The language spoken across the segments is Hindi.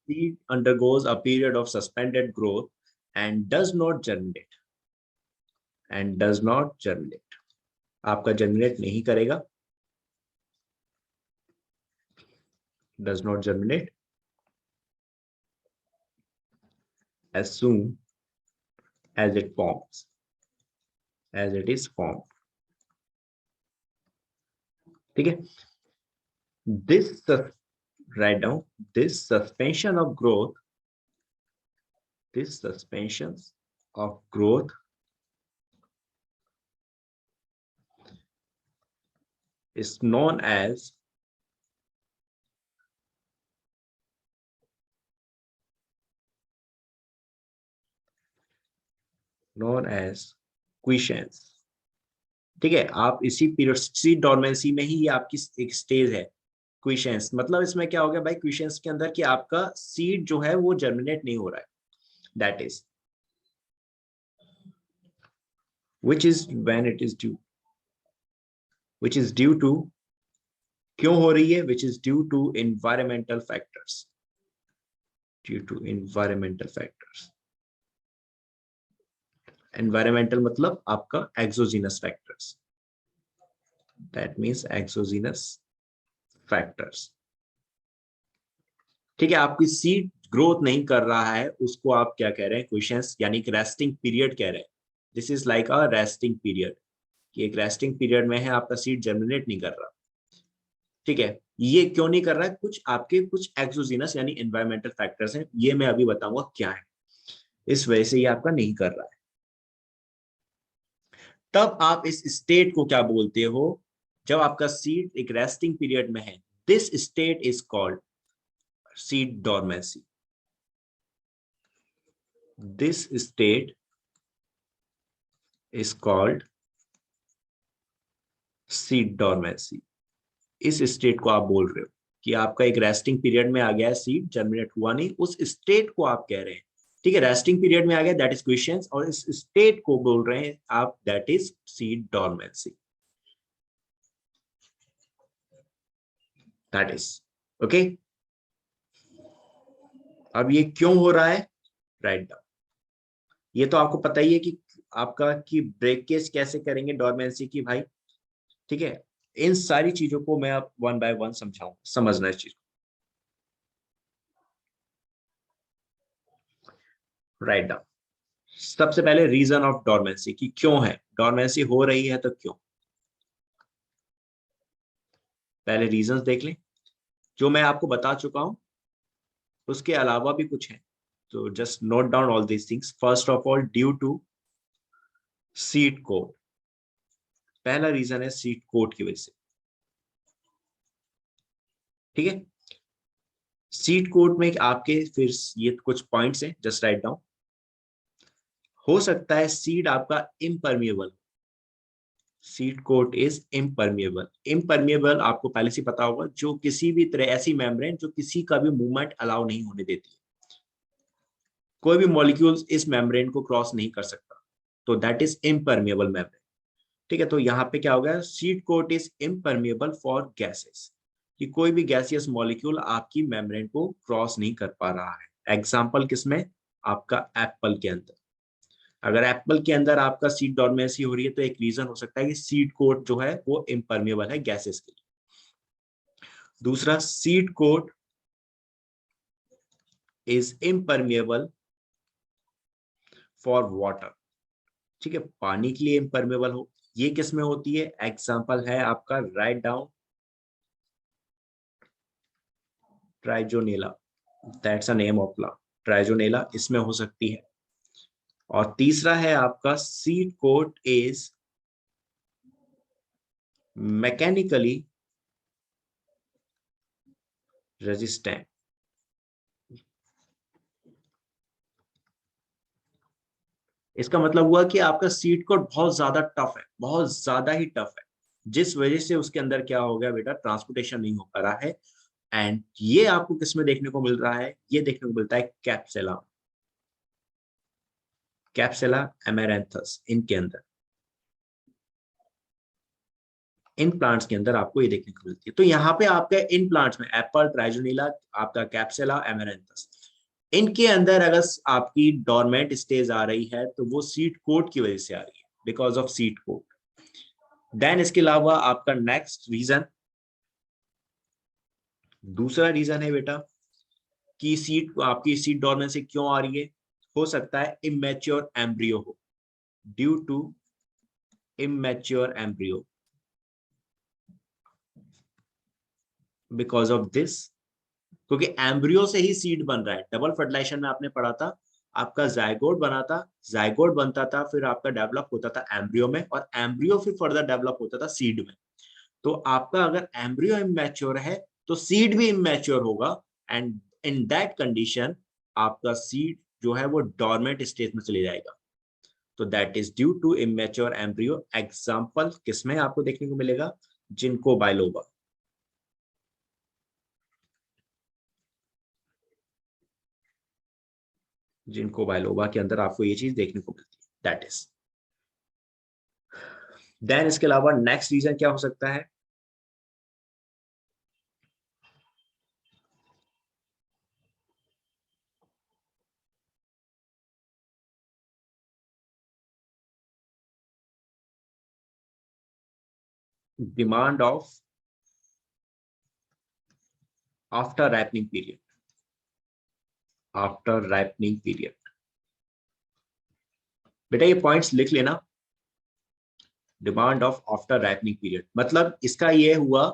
seed undergoes a period of suspended growth and does not germinate. आपका germinate नहीं करेगा, does not germinate as soon as it forms, as it is formed. ठीक है, this write down, this suspension of growth is known as quiescence. ठीक है, आप इसी पीरियड सीड डॉर्मेंसी में ही ये आपकी एक स्टेज है क्विशेंस। मतलब इसमें क्या हो गया भाई, क्विशेंस के अंदर कि आपका सीड जो है वो जर्मिनेट नहीं हो रहा है, that is which is when it is due, which is due to, क्यों हो रही है, which is due to environmental factors, environmental मतलब आपका exogenous factors, that means exogenous factors। ठीक है, आपकी सीड ग्रोथ नहीं कर रहा है, उसको आप क्या कह रहे हैं, क्वेश्चंस यानी कि रेस्टिंग पीरियड कह रहे हैं। This is like a resting period, कि एक रेस्टिंग पीरियड में है, आपका सीड जर्मिनेट नहीं कर रहा। ठीक है, ये क्यों नहीं कर रहा है, कुछ आपके कुछ एक्सोजीनस यानी एनवायरमेंटल फैक्टर्स हैं, ये मैं अभी बताऊंगा क्या है, इस वजह से ये आपका नहीं कर रहा है। तब आप इस स्टेट को क्या बोलते हो, जब आपका सीड एक रेस्टिंग पीरियड में है, this state is called seed dormancy. This state is called seed dormancy. इस स्टेट को आप बोल रहे हो कि आपका एक रेस्टिंग पीरियड में आ गया है, सीड जर्मिनेट हुआ नहीं, उस स्टेट को आप कह रहे हैं। ठीक है, रेस्टिंग पीरियड में आ गया, दैट इज क्वेश्चंस, और इस स्टेट को बोल रहे हैं आप, that is seed dormancy, that is okay. अब ये क्यों हो रहा है, राइट डाउन। ये तो आपको पता ही है कि आपका कि ब्रेकेज कैसे करेंगे डॉर्मेंसी की भाई। ठीक है, इन सारी चीजों को मैं अब वन बाय वन समझाऊं, समझना इस चीज को, राइट डाउन। सबसे पहले रीजन ऑफ डॉर्मेंसी, कि क्यों है डॉर्मेंसी हो रही है, तो क्यों, पहले रीजंस देख लें, जो मैं आपको बता चुका हूं, उसके अलावा भी कुछ है, तो just note down all these things. First of all, due to seed coat, पहला रीजन है सीड कोड की वजह से। ठीक है, सीड कोड में आपके फिर ये कुछ पॉइंट्स हैं, जस्ट राइट डाउन। हो सकता है सीड आपका impermeable, seed coat is impermeable. Impermeable आपको पहले से पता होगा, जो किसी भी तरह ऐसी मेम्ब्रेन जो किसी का भी मूवमेंट अलाउ नहीं होने देती है, कोई भी मॉलिक्यूल्स इस मेम्ब्रेन को क्रॉस नहीं कर सकता, तो दैट इज इम्परमिएबल मेम्ब्रेन। ठीक है, तो यहाँ पे क्या होगा, seed coat is impermeable for gases, कि कोई भी गैसियस मॉलिक्यूल आपकी मेम्ब्रेन को क्रॉस नहीं कर पा रहा है। एग्जाम्पल किसमें, आपका एप्पल के अंदर। अगर एप्पल के अंदर आपका सीड डॉर्मेंसी हो रही है, तो एक रीजन हो सकता है कि सीड कोट जो है वो इम्परमिएबल है गैसेस के लिए। दूसरा, seed coat is impermeable for water. ठीक है, पानी के लिए इम्परमिएबल हो, ये किस में होती है, एग्जाम्पल है आपका, right down, trigonella, that's a name of plant, trigonella इसमें हो सकती है। और तीसरा है आपका, seed coat is mechanically resistant. इसका मतलब हुआ कि आपका सीड कोट बहुत ज्यादा टफ है, बहुत ज्यादा ही टफ है, जिस वजह से उसके अंदर क्या हो गया बेटा, ट्रांसपोर्टेशन नहीं हो पा रहा है। एंड ये आपको किसमें देखने को मिल रहा है, ये देखने को मिलता है कैप्सुला, कैप्सुला एमेरैंथस, इनके अंदर, इन प्लांट्स के अंदर आपको ये देखने को मिलती है। तो यहाँ पे आपका इन प्लांट्स में एप्पल, ट्राइजोनिला, आपका कैप्सुला, एमेरैंथस, इनके अंदर अगर आपकी डोरमेंट स्टेज आ रही है तो वो सीड कोड की वजह से आ रही है, because of seed coat. Then इसके अलावा आपका नेक्स्ट रीजन, दूसरा रीजन है बेटा कि सीड आपकी सीड डोरमेंसी क्यों आ रही है। हो सकता है इमेच्योर एम्ब्रियो हो, due to immature embryo, because of this, क्योंकि एम्ब्रियो से ही सीड बन रहा है। डबल फर्टिलाइजेशन में आपने पढ़ा था, आपका जायगोट बना था, जायगोट बनता था, फिर आपका डेवलप होता था एम्ब्रियो में, और एम्ब्रियो फिर फर्दर डेवलप होता था सीड में। तो आपका अगर एम्ब्रियो इमेच्योर है तो सीड भी इमेच्योर होगा, एंड इन दैट कंडीशन आपका सीड जो है वो डोरमेंट स्टेज में चले जाएगा। तो that is due to immature embryo. Example किसमें आपको देखने को मिलेगा, जिनको बायलोबा, जिनको बायलोबा के अंदर आपको ये चीज देखने को मिलती है, दैट इज। देन इसके अलावा नेक्स्ट रीजन क्या हो सकता है, demand of after ripening period, after ripening period. बेटा ये पॉइंट्स लिख लेना, demand of after ripening period, मतलब इसका ये हुआ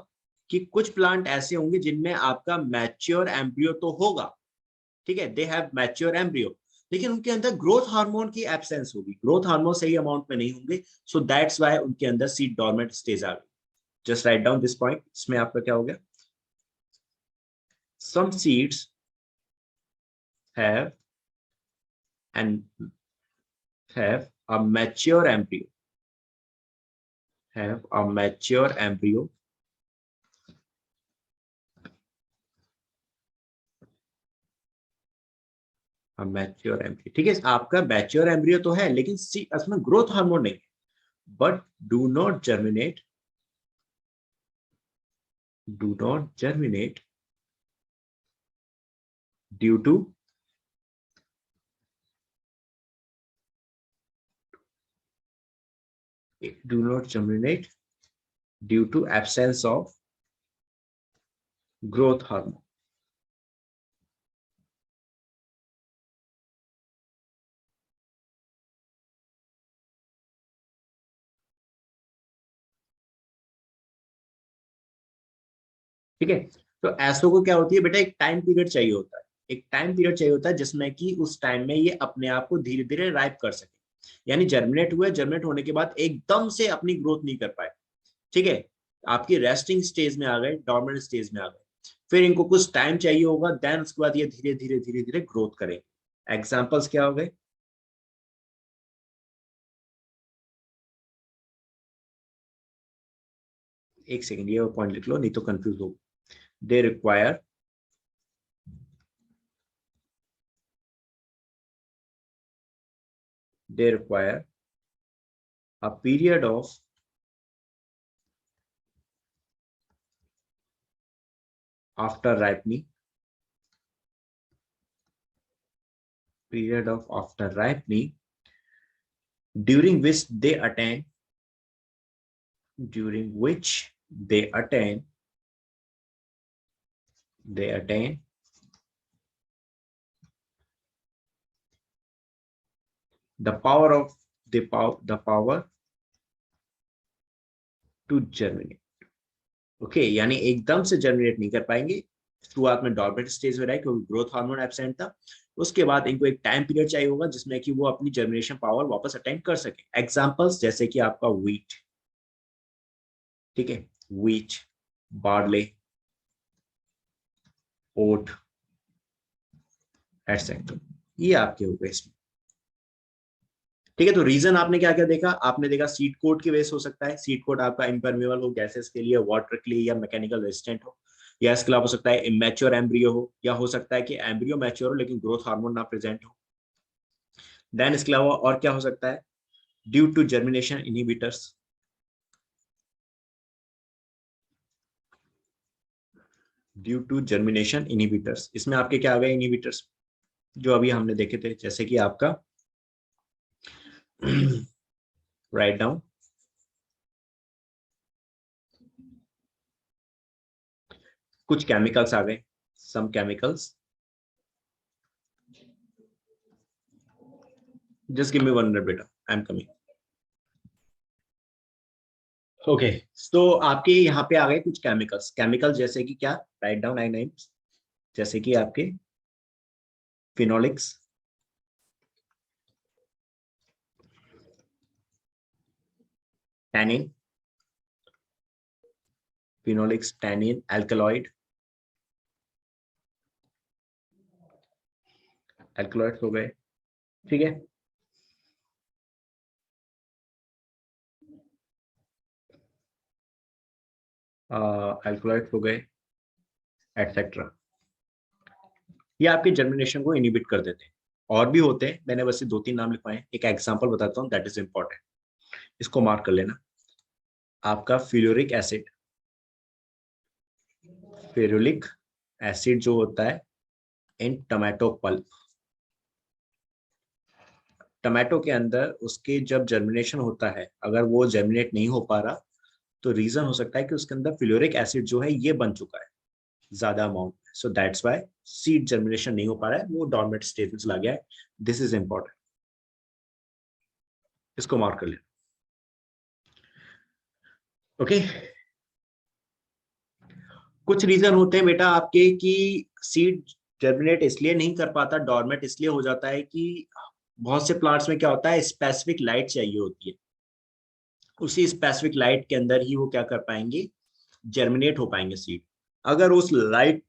कि कुछ प्लांट ऐसे होंगे जिनमें आपका मैच्योर एम्ब्रियो तो होगा, ठीक है, दे हैव मैच्योर एम्ब्रियो, लेकिन उनके अंदर ग्रोथ हार्मोन की एब्सेंस होगी, ग्रोथ हार्मोन सही अमाउंट में नहीं होंगे, सो दैट्स व्हाई उनके अंदर सीड डोरमेंट स्टेज आ गई। Just write down this point, इसमें आपका क्या हो गया, some seeds have and have a mature embryo, have a mature embryo, a mature embryo, ठीक है, आपका मैच्योर एम्ब्रियो तो है लेकिन इसमें ग्रोथ हार्मोन नहीं है, but do not germinate, do not germinate due to, do not germinate due to absence of growth hormone। ठीक है, तो ऐसो को क्या होती है बेटा, एक टाइम पीरियड चाहिए होता है, एक टाइम पीरियड चाहिए होता है जिसमें कि उस टाइम में ये अपने आप को धीरे धीरे राइप कर सके, यानी जर्मिनेट हुए, जर्मिनेट होने के बाद एकदम से अपनी ग्रोथ नहीं कर पाए, ठीक है, आपकी रेस्टिंग स्टेज में आ गए, डोर्मेंट स्टेज में आ गए, फिर इनको कुछ टाइम चाहिए होगा, देन उसके बाद ये धीरे धीरे धीरे धीरे ग्रोथ करेंगे। एग्जांपल्स क्या हो गए, एक सेकंड ये पॉइंट लिख लो नहीं तो कंफ्यूज हो। They require, they require a period of after ripening, period of after ripening, during which they attain, during which they attain the power of the power to germinate। Okay यानी एकदम से जनरेट नहीं कर पाएंगे, शुरुआत में डॉर्मेंट स्टेज में रहे क्योंकि ग्रोथ हार्मोन एब्सेंट था, उसके बाद इनको एक टाइम पीरियड चाहिए होगा जिसमें कि वो अपनी जर्मिनेशन पावर वापस अटेंड कर सके। एग्जांपल्स जैसे कि आपका व्हीट, ठीक है, व्हीट, बार्ले, ओट एटसेट्रा, ये आपके हो गए इसमें। ठीक है, तो रीजन आपने क्या क्या देखा, आपने देखा सीड कोट की वजह से हो सकता है, सीड कोट आपका इम्परमेबल हो गैसेस के लिए, वाटर के लिए, या मैकेनिकल रेजिस्टेंट हो, या इसके अलावा हो सकता है इमेच्योर एम्ब्रियो हो, या हो सकता है कि एम्ब्रियो मैच्योर हो लेकिन ग्रोथ हार्मोन ना प्रेजेंट हो। देन इसके अलावा और क्या हो सकता है, due to germination inhibitors, due to germination inhibitors, इसमें आपके क्या आ गए इनहिबिटर्स, जो अभी हमने देखे थे, जैसे कि आपका राइट डाउन, कुछ केमिकल्स आ गए, some chemicals, just give me 1 minute बेटा, आई एम कमिंग। ओके, तो आपके यहाँ पे आ गए कुछ केमिकल्स, केमिकल्स जैसे कि क्या, राइट डाउन आई नेम्स, जैसे कि आपके phenolics, tannin, phenolics, tannin, alkaloid, alkaloid हो गए, ठीक है। एल्कलॉइड हो गए, एटसेट्रा। ये आपके जर्मिनेशन को इनिबिट कर देते हैं। और भी होते हैं, मैंने बस ये 2-3 नाम लिखवाए, एक एग्जांपल बताता हूँ, दैट इज इंपॉर्टेंट, इसको मार्क कर लेना। आपका फ्लोरिक एसिड, फेरुलिक एसिड जो होता है इन टमाटो पल्प, टमाटो के अंदर उसके जब जर्मिनेशन होता है, अगर वो जर्मिनेट नहीं हो पा रहा, तो रीजन हो सकता है कि उसके अंदर फ्लोरिक एसिड जो है ये बन चुका है ज्यादा अमाउंट में, so that's why seed germination नहीं हो पा रहा है, वो डॉर्मेंट स्टेज में चला गया है। दिस इज इंपॉर्टेंट, इसको मार्क कर लेना। ओके, कुछ रीजन होते हैं बेटा आपके कि सीड जर्मिनेट इसलिए नहीं कर पाता, डॉर्मेंट इसलिए हो जाता है कि बहुत से प्लांट्स में क्या होता है, स्पेसिफिक लाइट चाहिए होती है, उसी स्पेसिफिक लाइट के अंदर ही वो क्या कर पाएंगे, जर्मिनेट हो पाएंगे सीड। अगर उस लाइट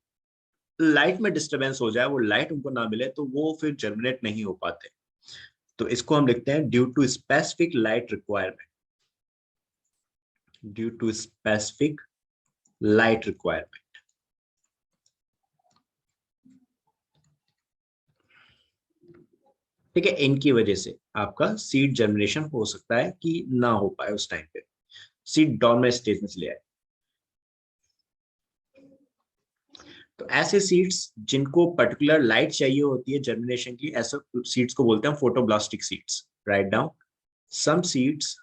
लाइट में डिस्टरबेंस हो जाए, वो लाइट उनको ना मिले, तो वो फिर जर्मिनेट नहीं हो पाते। तो इसको हम लिखते हैं due to specific light requirement, due to specific light requirement. ठीक है, इनकी वजह से आपका सीड जर्मिनेशन हो सकता है कि ना हो पाए, उस टाइम पे सीड डॉर्मेंट स्टेज में चले आए। तो ऐसे सीड्स जिनको पर्टिकुलर लाइट चाहिए होती है जर्मिनेशन की, ऐसे सीड्स को बोलते हैं photoblastic seeds. Right down, some seeds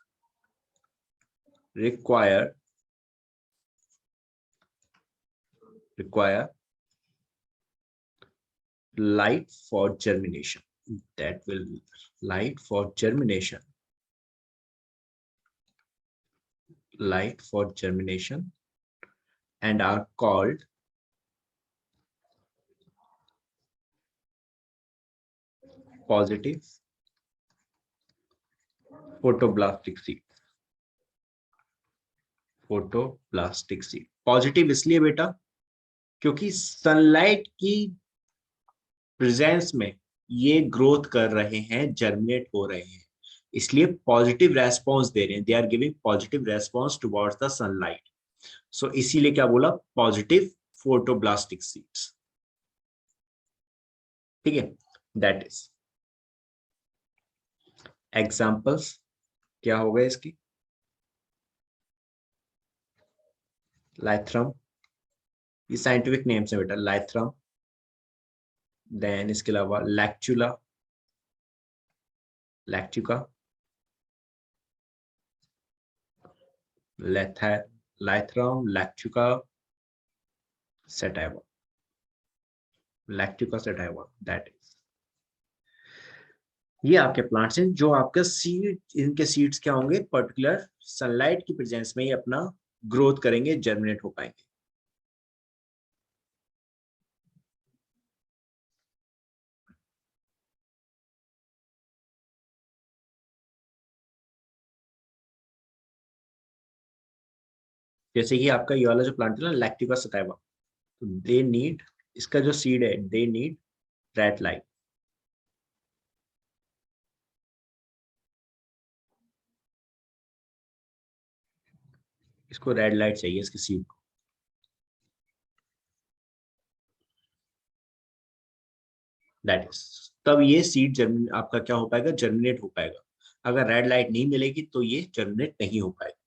require light for germination, that will light for germination, light for germination, and are called positive photoblastic seed, photoblastic seed. Positive इसलिए बेटा क्योंकि सनलाइट की प्रेजेंस में ये ग्रोथ कर रहे हैं, जर्मिनेट हो रहे हैं, इसलिए पॉजिटिव रेस्पॉन्स दे रहे हैं, they are giving positive response towards the sunlight. So इसीलिए क्या बोला, पॉजिटिव फोटोब्लास्टिक सीड्स। ठीक है, दैट इज एग्जाम्पल्स क्या हो गए इसकी, लाइथ्रम, ये साइंटिफिक नेम्स है बेटा, लाइथ्रम, देन इसके अलावा लैक्चुला, लैक्टिका, लाइथ्रम, लैक्टिका, सेटाइवा, लैक्टिका सेटाइवा, दैट इज, ये आपके प्लांट्स हैं जो आपका सीड, इनके सीड्स क्या होंगे, पर्टिकुलर सनलाइट की प्रेजेंस में ही अपना ग्रोथ करेंगे, जर्मिनेट हो पाएंगे। जैसे कि आपका ये वाला जो प्लांट है ना, लैक्टिका सटाइवा, तो दे नीड, इसका जो सीड है, दे नीड रेड लाइट, इसको रेड लाइट चाहिए इसकी सीड को। दैट इज, तब ये सीड जर्मिन आपका क्या हो पाएगा, जर्मिनेट हो पाएगा। अगर रेड लाइट नहीं मिलेगी तो ये जर्मिनेट नहीं हो पाएगा।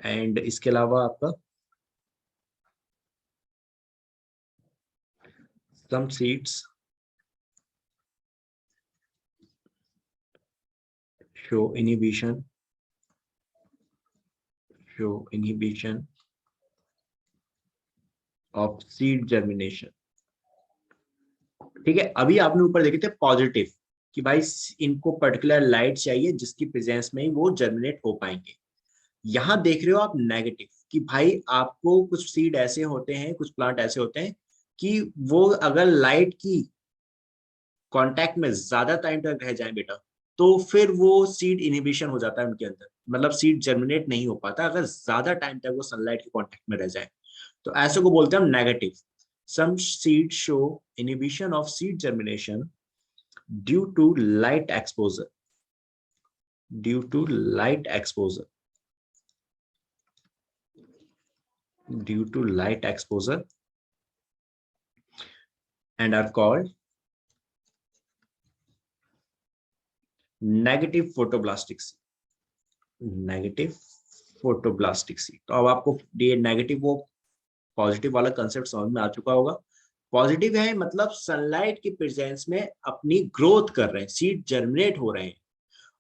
एंड इसके अलावा आपका some seeds show inhibition of seed germination। ठीक है, अभी आपने ऊपर देखे थे पॉजिटिव कि भाई इनको पर्टिकुलर लाइट चाहिए जिसकी प्रेजेंस में ही वो जर्मिनेट हो पाएंगे। यहाँ देख रहे हो आप नेगेटिव कि भाई आपको कुछ सीड ऐसे होते हैं, कुछ प्लांट ऐसे होते हैं कि वो अगर लाइट की कांटेक्ट में ज्यादा टाइम तक रह जाए बेटा, तो फिर वो सीड इनहिबिशन हो जाता है उनके अंदर, मतलब सीड जर्मिनेट नहीं हो पाता अगर ज्यादा टाइम तक वो सनलाइट के कांटेक्ट में रह जाए। तो ऐसे को बोलते हैं हम negative. Some seed show inhibition of seed germination due to light exposure, due to light exposure, due to light exposure and are called negative photoblastic seed, negative photoblastic seed. तो अब आपको ये नेगेटिव वो पॉजिटिव वाला कंसेप्ट समझ में आ चुका होगा। पॉजिटिव है मतलब सनलाइट की प्रेजेंस में अपनी ग्रोथ कर रहे हैं, सीड जर्मिनेट हो रहे हैं।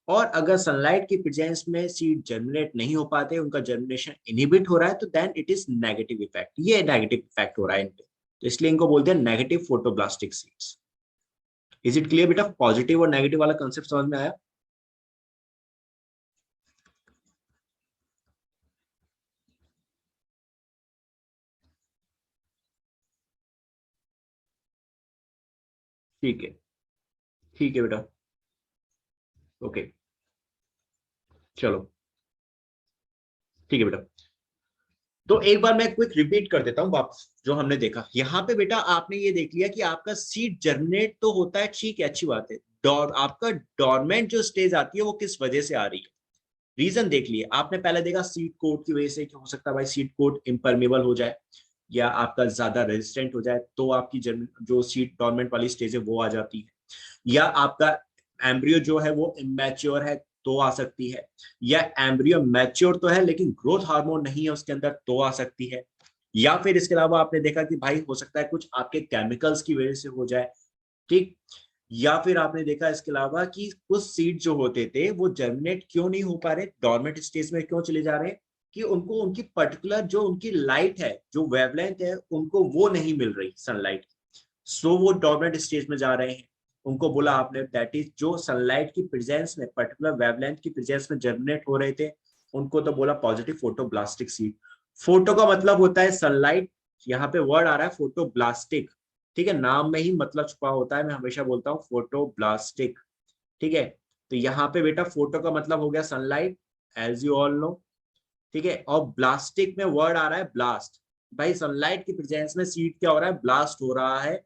और अगर सनलाइट की प्रेजेंस में सीड जर्मिनेट नहीं हो पाते, उनका जर्मिनेशन इनहिबिट हो रहा है, तो then it is negative effect, ये नेगेटिव इफेक्ट हो रहा है इन पे। तो इसलिए इनको बोलते हैं negative photoblastic seeds. Is it clear बेटा? पॉजिटिव और नेगेटिव वाला कंसेप्ट समझ में आया? ठीक है, ठीक है बेटा, ओके, चलो ठीक है बेटा। तो एक बार मैं क्विक रिपीट कर देता हूं वापस जो हमने देखा यहाँ पे बेटा। आपने ये देख लिया कि आपका सीड जर्मिनेट तो होता है, ठीक है, अच्छी बात है। आपका डोरमेंट जो स्टेज आती है वो किस वजह से आ रही है, रीजन देख लिए आपने। पहले देखा सीड कोट की वजह से, क्या हो सकता है भाई सीड कोट इम्परमेबल हो जाए या आपका ज्यादा रेजिस्टेंट हो जाए, तो आपकी जो सीड डोरमेंट वाली स्टेज है वो आ जाती है। या आपका एम्ब्रियो जो है वो इमेच्योर है तो आ सकती है, या एम्ब्रियो मैच्योर तो है लेकिन ग्रोथ हार्मोन नहीं है उसके अंदर तो आ सकती है। या फिर इसके अलावा आपने देखा कि भाई हो सकता है कुछ आपके केमिकल्स की वजह से हो जाए, ठीक। या फिर आपने देखा इसके अलावा कि कुछ सीड जो होते थे वो जर्मिनेट क्यों नहीं हो पा रहे, डॉर्मेंट स्टेज में क्यों चले जा रहे हैं, कि उनको उनकी पर्टिकुलर जो उनकी लाइट है, जो वेवलेंथ है, उनको वो नहीं मिल रही सनलाइट। सो वो डॉर्मेंट स्टेज में जा रहे हैं। उनको बोला आपने दैट इज जो सनलाइट की प्रेजेंस में, पर्टिकुलर वेवलेंथ की प्रेजेंस में जर्मिनेट हो रहे थे, उनको तो बोला पॉजिटिव फोटोब्लास्टिक सीड। फोटो का मतलब होता है सनलाइट, यहाँ पे वर्ड आ रहा है फोटोब्लास्टिक, ठीक है, नाम में ही मतलब छुपा होता है, मैं हमेशा बोलता हूँ फोटोब्लास्टिक, ठीक है। तो यहाँ पे बेटा फोटो का मतलब हो गया sunlight, as you all know, ठीक है। और ब्लास्टिक में वर्ड आ रहा है ब्लास्ट, भाई सनलाइट की प्रेजेंस में सीड क्या हो रहा है, ब्लास्ट हो रहा है,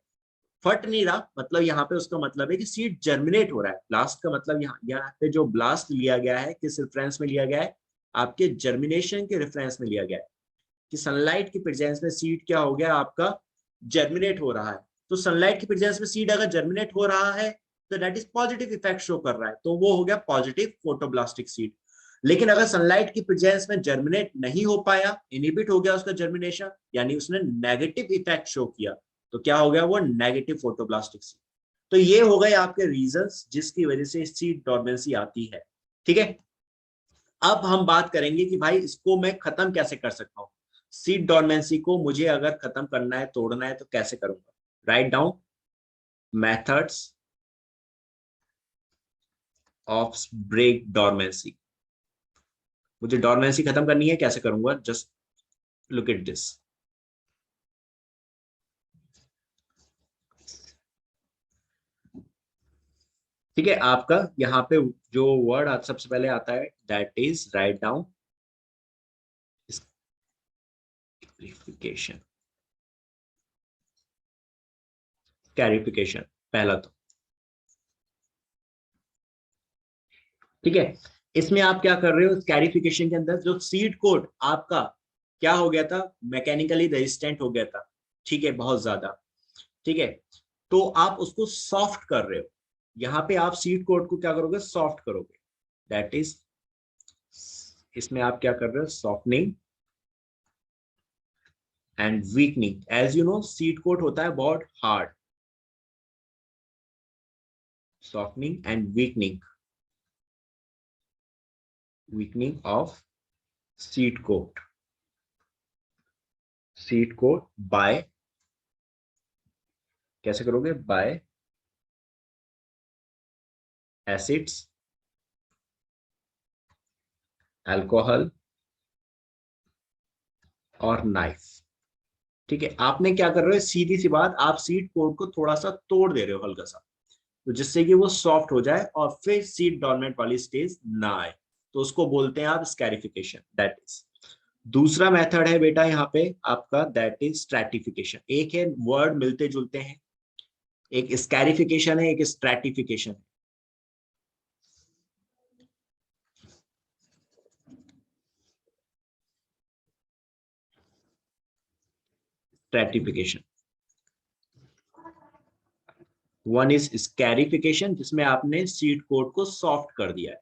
फट नहीं रहा, मतलब यहाँ पे उसका मतलब है कि सीड जर्मिनेट हो रहा है। ब्लास्ट का मतलब यहाँ पे जो ब्लास्ट लिया गया है किस रेफरेंस में लिया गया है, आपके जर्मिनेशन के रेफरेंस में लिया गया है, कि सनलाइट की प्रेजेंस में सीड क्या हो गया आपका, जर्मिनेट हो रहा है। तो सनलाइट की प्रेजेंस में सीड अगर जर्मिनेट हो रहा है तो that is positive effect show कर रहा है, तो वो हो गया पॉजिटिव फोटोब्लास्टिक सीड। लेकिन अगर सनलाइट की प्रेजेंस में जर्मिनेट नहीं हो पाया, इनहिबिट हो गया उसका जर्मिनेशन, यानी उसने नेगेटिव इफेक्ट शो किया, तो क्या हो गया वो नेगेटिव फोटोब्लास्टिक सीड। तो ये हो गए आपके रीजंस जिसकी वजह से सीड डॉर्मेंसी आती है, ठीक है। अब हम बात करेंगे कि भाई इसको मैं खत्म कैसे कर सकता हूं, सीड डॉर्मेंसी को मुझे अगर खत्म करना है, तोड़ना है, तो कैसे करूंगा। Write down methods of break dormancy. मुझे डॉर्मेंसी खत्म करनी है, कैसे करूंगा, जस्ट लुक एट दिस। ठीक है, आपका यहाँ पे जो वर्ड सबसे पहले आता है दैट इज राइट डाउन स्कैरिफिकेशन, स्कैरिफिकेशन पहला तो, ठीक है। इसमें आप क्या कर रहे हो, स्कैरिफिकेशन के अंदर जो सीड कोड आपका क्या हो गया था, मैकेनिकली रेजिस्टेंट हो गया था, ठीक है, बहुत ज्यादा, ठीक है। तो आप उसको सॉफ्ट कर रहे हो, यहाँ पे आप सीड कोड को क्या करोगे, सॉफ्ट करोगे, दैट इज, इसमें आप क्या कर रहे हो, softening and weakening. As you know seed coat होता है बहुत hard, softening and weakening of seed coat by, कैसे करोगे, बाय एसिड्स, अल्कोहल और नाइफ। ठीक है, आपने क्या कर रहे हो, सीधी सी बात, आप सीड कोट को थोड़ा सा तोड़ दे रहे हो हल्का सा, तो जिससे कि वो सॉफ्ट हो जाए और फिर सीड डॉर्मेंट वाली स्टेज ना आए, तो उसको बोलते हैं आप स्कैरिफिकेशन। दैट इज दूसरा मेथड है बेटा यहाँ पे आपका, दैट इज स्ट्रैटिफिकेशन। एक है वर्ड मिलते जुलते हैं, एक स्कैरिफिकेशन है, एक स्ट्रैटिफिकेशन है। स्ट्रैटिफिकेशन, वन इज स्कैरिफिकेशन, जिसमें आपने सीड कोट को सॉफ्ट कर दिया है।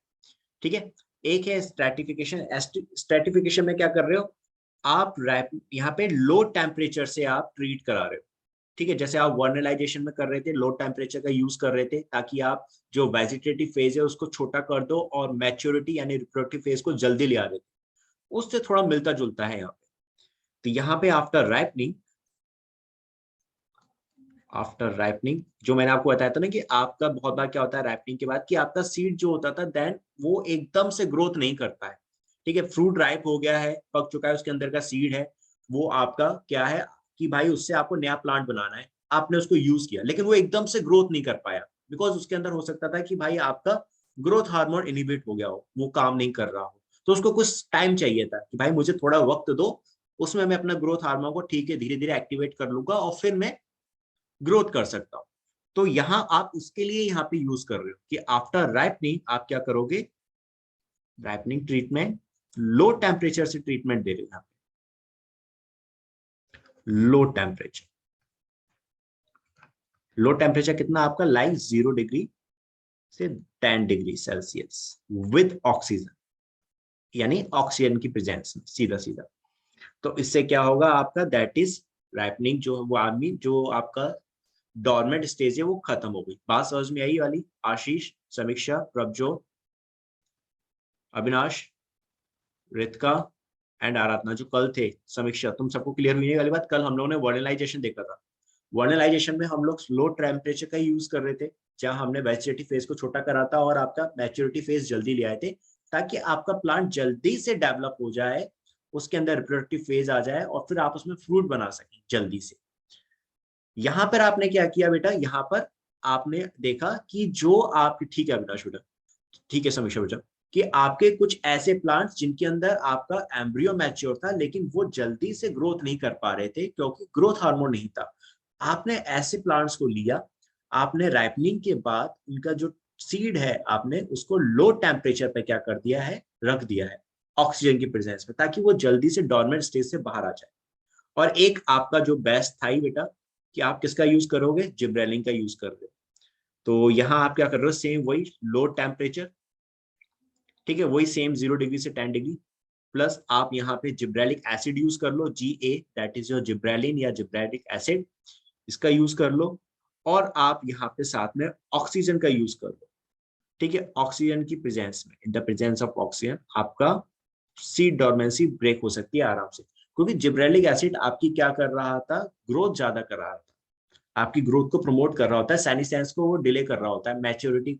ठीक है, एक है स्ट्रैटिफिकेशन। स्ट्रैटिफिकेशन में क्या कर रहे हो आप, यहाँ पे लो टेम्परेचर से आप ट्रीट करा रहे हो। ठीक है, जैसे आप वर्नलाइजेशन में कर रहे थे, लो टेम्परेचर का यूज कर रहे थे ताकि आप जो वेजिटेटिव फेज है उसको छोटा कर दो और मैच्योरिटी यानी रिप्रोडक्टिव फेज को जल्दी ले आ देते, उससे थोड़ा मिलता जुलता है यहाँ पे। तो यहाँ पे आफ्टर राइपनिंग जो मैंने आपको बताया था ना कि आपका बहुत बार क्या होता है राइपनिंग के बाद कि आपका सीड जो होता था देन वो एकदम से ग्रोथ नहीं करता है। ठीक है, फ्रूट राइप हो गया है, पक चुका है, उसके अंदर का सीड है, वो आपका क्या है कि भाई उससे आपको नया प्लांट बनाना है, आपने उसको यूज किया लेकिन वो एकदम से ग्रोथ नहीं कर पाया, बिकॉज उसके अंदर हो सकता था कि भाई आपका ग्रोथ हार्मोन इनिबिट हो गया हो, वो काम नहीं कर रहा हो, तो उसको कुछ टाइम चाहिए था कि भाई मुझे थोड़ा वक्त दो, उसमें मैं अपना ग्रोथ हार्मोन को ठीक है धीरे धीरे एक्टिवेट कर लूंगा और फिर मैं ग्रोथ कर सकता हूं। तो यहां आप उसके लिए यहाँ पे यूज कर रहे हो कि आफ्टर राइपनिंग आप क्या करोगे, राइपनिंग ट्रीटमेंट, लो टेम्परेचर से ट्रीटमेंट दे रहे हो यहाँ पे। लो टेम्परेचर कितना आपका, लाइक 0 डिग्री से 10 डिग्री सेल्सियस विद ऑक्सीजन, यानी ऑक्सीजन की प्रेजेंस में सीधा सीधा। तो इससे क्या होगा आपका, दैट इज राइपनिंग, जो वो आदमी जो आपका डॉर्मेंट स्टेज है वो खत्म हो गई। बात समझ में आई वाली? आशीष, समीक्षा, प्रभजोत, अविनाश, रितिका एंड आराधना जो कल थे, समीक्षा, तुम सबको क्लियर हुई है वाली बात? कल हम लोगों ने वर्नलाइजेशन देखा था, वर्नलाइजेशन में हम लोग लो टेम्परेचर का यूज कर रहे थे, जहां हमने वेजिटेटिव फेज को छोटा करा था और आपका मैच्योरिटी फेज जल्दी ले आए थे, ताकि आपका प्लांट जल्दी से डेवलप हो जाए, उसके अंदर रिप्रोडक्टिव फेज आ जाए और फिर आप उसमें फ्रूट बना सकें जल्दी से। यहां पर आपने क्या किया बेटा, यहाँ पर आपने देखा कि जो आप, ठीक है अविनाश बेटा, ठीक है समीक्षा बेटा, कि आपके कुछ ऐसे प्लांट्स जिनके अंदर आपका एम्ब्रियो मैच्योर था लेकिन वो जल्दी से ग्रोथ नहीं कर पा रहे थे क्योंकि ग्रोथ हार्मोन नहीं था, आपने ऐसे प्लांट्स को लिया, आपने राइपनिंग के बाद उनका जो सीड है आपने उसको लो टेम्परेचर पे क्या कर दिया है, रख दिया है ऑक्सीजन की प्रेजेंस में, ताकि वो जल्दी से डॉर्मेंट स्टेज से बाहर आ जाए। और एक आपका जो बेस्ट था ही बेटा कि आप किसका यूज करोगे, जिब्रेलिन का यूज कर रहे हो। तो यहाँ आप क्या कर रहे हो, सेम वही लो टेम्परेचर, ठीक है, वही सेम 0 डिग्री से 10 डिग्री, प्लस आप यहाँ पे जिब्रेलिक एसिड यूज कर लो, GA, that is your gibberellin या जिब्रेलिक एसिड, इसका यूज कर लो। और आप यहाँ पे साथ में ऑक्सीजन का यूज कर लो। ठीक है, ऑक्सीजन की प्रेजेंस में, in the presence of oxygen आपका सीड डॉर्मेंसी ब्रेक हो सकती है आराम से, क्योंकि जिब्रेलिक एसिड आपकी क्या कर रहा था, ग्रोथ ज्यादा कर रहा था, आपकी ग्रोथ को प्रमोट कर रहा होता है, सेनिसेंस को वो डिले कर रहा होता है, मैच्योरिटी